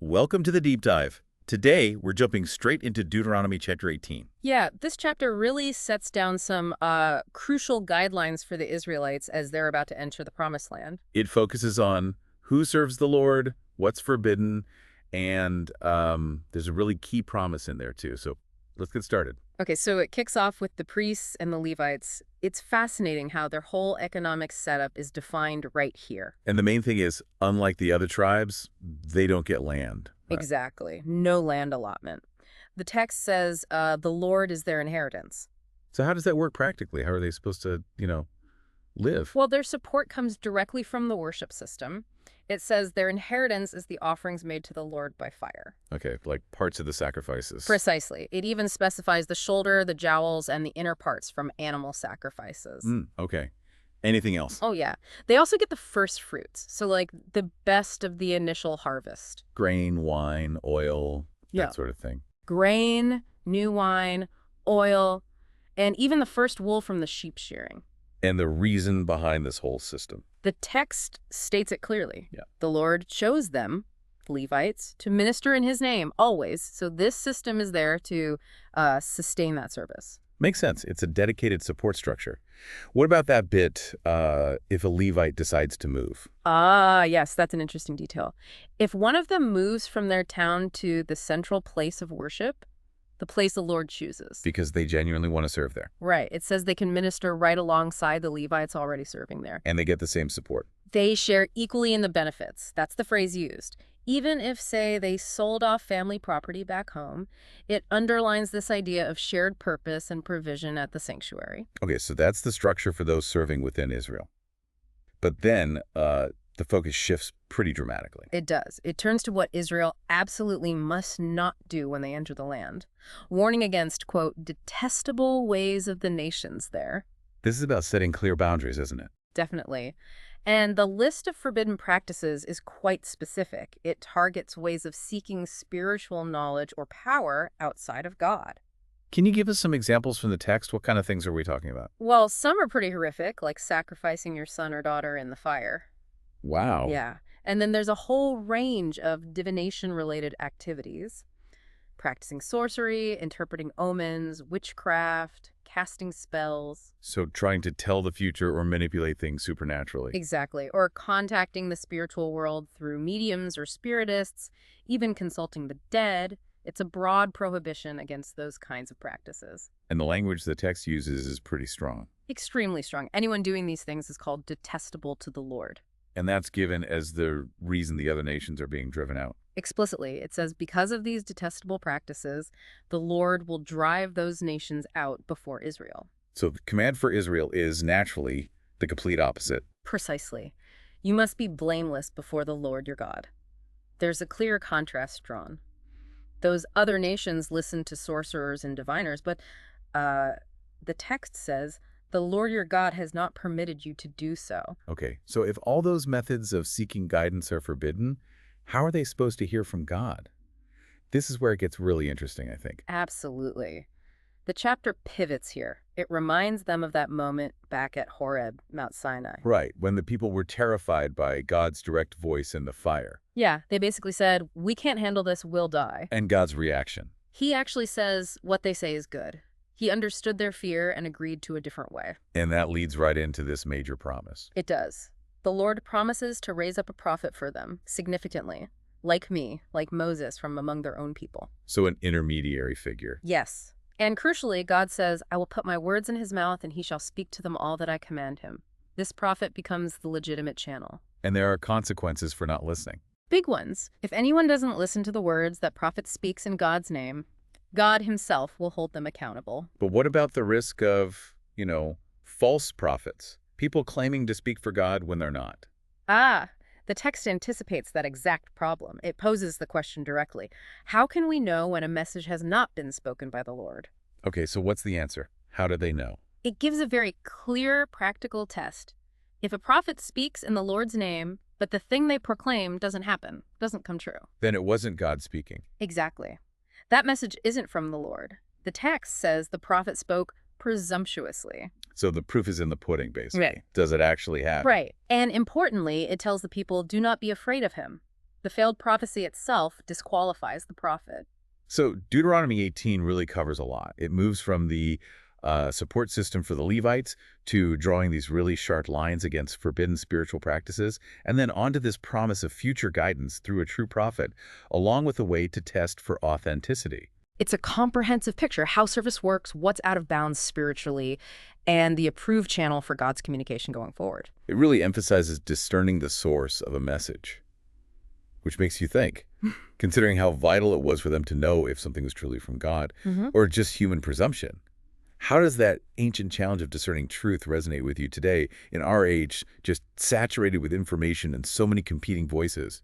Welcome to the deep dive. Today, we're jumping straight into Deuteronomy chapter 18. Yeah, this chapter really sets down some crucial guidelines for the Israelites as they're about to enter the Promised Land. It focuses on who serves the Lord, what's forbidden, and there's a really key promise in there too. So let's get started. Okay, so it kicks off with the priests and the Levites. It's fascinating how their whole economic setup is defined right here. And the main thing is, unlike the other tribes, they don't get land. Right? Exactly. No land allotment. The text says the Lord is their inheritance. So how does that work practically? How are they supposed to, live? Well, their support comes directly from the worship system. It says their inheritance is the offerings made to the Lord by fire. Okay, like parts of the sacrifices. Precisely. It even specifies the shoulder, the jowls, and the inner parts from animal sacrifices. Okay. Anything else? Oh, yeah. They also get the first fruits, so like the best of the initial harvest. Grain, wine, oil, Yeah. that sort of thing. Grain, new wine, oil, and even the first wool from the sheep shearing. And the reason behind this whole system. The text states it clearly. Yeah. The Lord chose them, Levites, to minister in his name always. So this system is there to sustain that service. Makes sense. It's a dedicated support structure. What about that bit if a Levite decides to move? Ah, yes, that's an interesting detail. If one of them moves from their town to the central place of worship, the place the Lord chooses. Because they genuinely want to serve there. Right. It says they can minister right alongside the Levites already serving there. And they get the same support. They share equally in the benefits. That's the phrase used. Even if, say, they sold off family property back home, it underlines this idea of shared purpose and provision at the sanctuary. Okay, so that's the structure for those serving within Israel. But then the focus shifts pretty dramatically. It does. It turns to what Israel absolutely must not do when they enter the land, warning against, quote, detestable ways of the nations there. This is about setting clear boundaries, isn't it? Definitely. And the list of forbidden practices is quite specific. It targets ways of seeking spiritual knowledge or power outside of God. Can you give us some examples from the text? What kind of things are we talking about? Well, some are pretty horrific, like sacrificing your son or daughter in the fire. Wow. Yeah. And then there's a whole range of divination-related activities. Practicing sorcery, interpreting omens, witchcraft, casting spells. So trying to tell the future or manipulate things supernaturally. Exactly. Or contacting the spiritual world through mediums or spiritists, even consulting the dead. It's a broad prohibition against those kinds of practices. And the language the text uses is pretty strong. Extremely strong. Anyone doing these things is called detestable to the Lord. And that's given as the reason the other nations are being driven out. Explicitly, it says, because of these detestable practices, the Lord will drive those nations out before Israel. So the command for Israel is naturally the complete opposite. Precisely. You must be blameless before the Lord your God. There's a clear contrast drawn. Those other nations listen to sorcerers and diviners, but the text says, the Lord your God has not permitted you to do so. Okay, so if all those methods of seeking guidance are forbidden, how are they supposed to hear from God? This is where it gets really interesting, I think. Absolutely. The chapter pivots here. It reminds them of that moment back at Horeb, Mount Sinai. Right, when the people were terrified by God's direct voice in the fire. Yeah, they basically said, we can't handle this, we'll die. And God's reaction. He actually says what they say is good. He understood their fear and agreed to a different way. And that leads right into this major promise. It does. The Lord promises to raise up a prophet for them, significantly, like me, like Moses from among their own people. So an intermediary figure. Yes. And crucially, God says, I will put my words in his mouth and he shall speak to them all that I command him. This prophet becomes the legitimate channel. And there are consequences for not listening. Big ones. If anyone doesn't listen to the words that prophet speaks in God's name, God himself will hold them accountable. But what about the risk of, false prophets? People claiming to speak for God when they're not. The text anticipates that exact problem. It poses the question directly. How can we know when a message has not been spoken by the Lord? Okay, so what's the answer? How do they know? It gives a very clear, practical test. If a prophet speaks in the Lord's name, but the thing they proclaim doesn't happen, doesn't come true. Then it wasn't God speaking. Exactly. That message isn't from the Lord. The text says the prophet spoke presumptuously. So the proof is in the pudding, basically. Right. Does it actually happen? Right. And importantly, it tells the people, do not be afraid of him. The failed prophecy itself disqualifies the prophet. So Deuteronomy 18 really covers a lot. It moves from the support system for the Levites to drawing these really sharp lines against forbidden spiritual practices, and then onto this promise of future guidance through a true prophet, along with a way to test for authenticity. It's a comprehensive picture, how service works, what's out of bounds spiritually, and the approved channel for God's communication going forward. It really emphasizes discerning the source of a message, which makes you think, considering how vital it was for them to know if something was truly from God or just human presumption. How does that ancient challenge of discerning truth resonate with you today in our age, just saturated with information and so many competing voices?